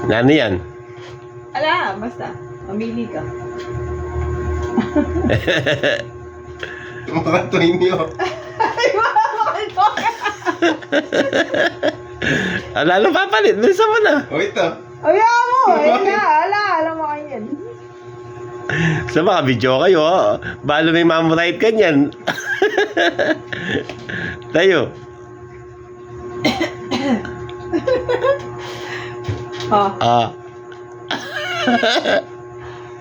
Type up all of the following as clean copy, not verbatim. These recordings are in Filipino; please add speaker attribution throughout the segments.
Speaker 1: Ano yan?
Speaker 2: Ala, basta. Mamili ka.
Speaker 3: Mga toy niyo.
Speaker 2: Ay, bakit ko?
Speaker 1: Lalo papalit. Bilisan mo na.
Speaker 3: O ito.
Speaker 2: Ay, mo. Ala, alam mo kanyan.
Speaker 1: Sa mga video kayo, balo may mamrite ka niyan. Tayo.
Speaker 2: Oh,
Speaker 1: Ah.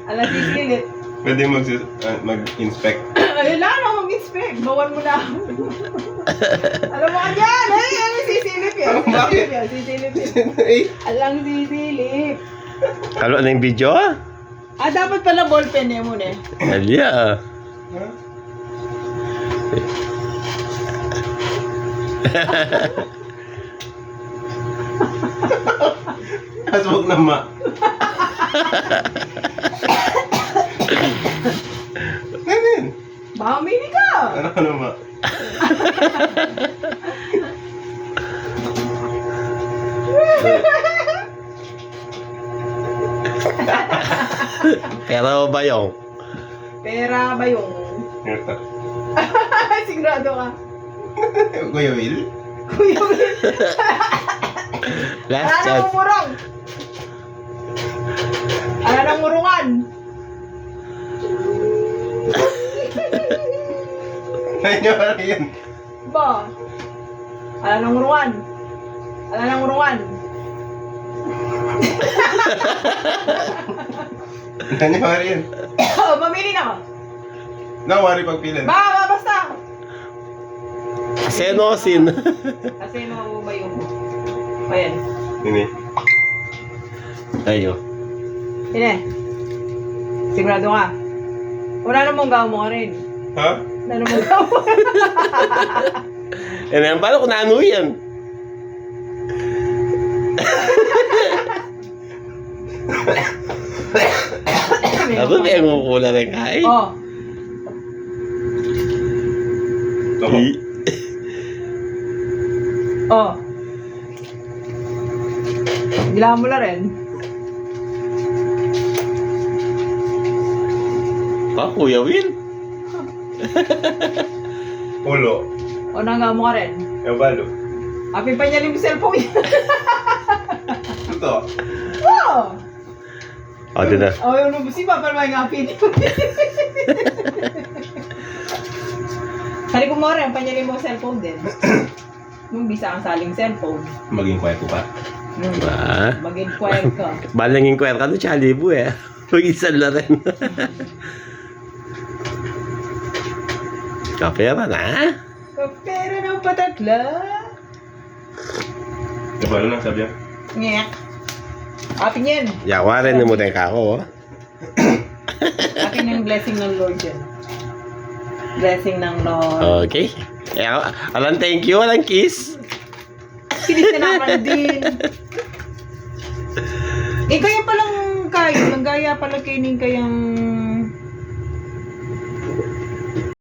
Speaker 2: ala, sisilip.
Speaker 3: Pwede mag-inspect.
Speaker 2: Ayun lang, mag-inspect. Bawan mo na. Alam mo kanyan. Ay, ano, sisilip yan.
Speaker 3: Bakit?
Speaker 2: Sisilip yan.
Speaker 3: Eh,
Speaker 2: Alang sisilip.
Speaker 1: Ano na yung video?
Speaker 2: Ah, dapat pala ballpen niya muna eh.
Speaker 1: Alya.
Speaker 3: ha? Aswag na ma. Ano yun?
Speaker 2: Baka mamili ka.
Speaker 3: Ano ma?
Speaker 1: Pero ba yung?
Speaker 2: Pera ba yung?
Speaker 3: Ito.
Speaker 2: Sigurado ka.
Speaker 3: Kuya Will?
Speaker 2: Kuya Will.
Speaker 1: Last
Speaker 2: Ala nang
Speaker 1: chance.
Speaker 2: umurong. Ala nang murungan.
Speaker 3: Ano ba yan?
Speaker 2: Ba? Ala nang murungan. Ala nang murungan.
Speaker 3: Ano ba yan?
Speaker 2: Oh, mamili na ka.
Speaker 3: Nawari pagpilan.
Speaker 2: Basta.
Speaker 1: Senosin.
Speaker 2: Kasi mo ba yung... Ayan.
Speaker 3: Ini.
Speaker 1: Tayo.
Speaker 2: Sine. Sigurado ka. Wala namang gaw mo ka rin.
Speaker 3: Ha?
Speaker 2: Wala namang gaw mo.
Speaker 1: Ano yan? Paano kung naano yan? Ako may ang mukula rin kay.
Speaker 2: Oh.
Speaker 3: Ito.
Speaker 2: Oh. Gilahan mo na rin.
Speaker 1: Pa, Kuya Will.
Speaker 3: Ulo.
Speaker 2: O nanggaw mo ka rin.
Speaker 3: Yung balo.
Speaker 2: Apin pa niya yung cellphone.
Speaker 3: Ito.
Speaker 2: Oh.
Speaker 1: O, din na.
Speaker 2: Oh, yung nubusi pa, pero may ngapin. Sali ko mo rin, panyalin mo cellphone din. Nung bisa ang saling cellphone.
Speaker 3: Maging quiet ko pa.
Speaker 1: Ba?
Speaker 2: Maging quiet ka.
Speaker 1: Balangin ko yan ka doon, Chalibu eh. Mag-isa na rin. Kapera na.
Speaker 2: Pero ng patatla.
Speaker 3: Yung balo lang sabi yan.
Speaker 2: Ngek. Apin yan.
Speaker 1: Yawa rin mo din ka ako.
Speaker 2: Apin yung blessing ng Lord yan. Blessing ng Lord.
Speaker 1: Okay. Alang thank you, alang kiss.
Speaker 2: Kinis na naman din. Ikaw yung palang kayo. Nanggaya pala kayo kayang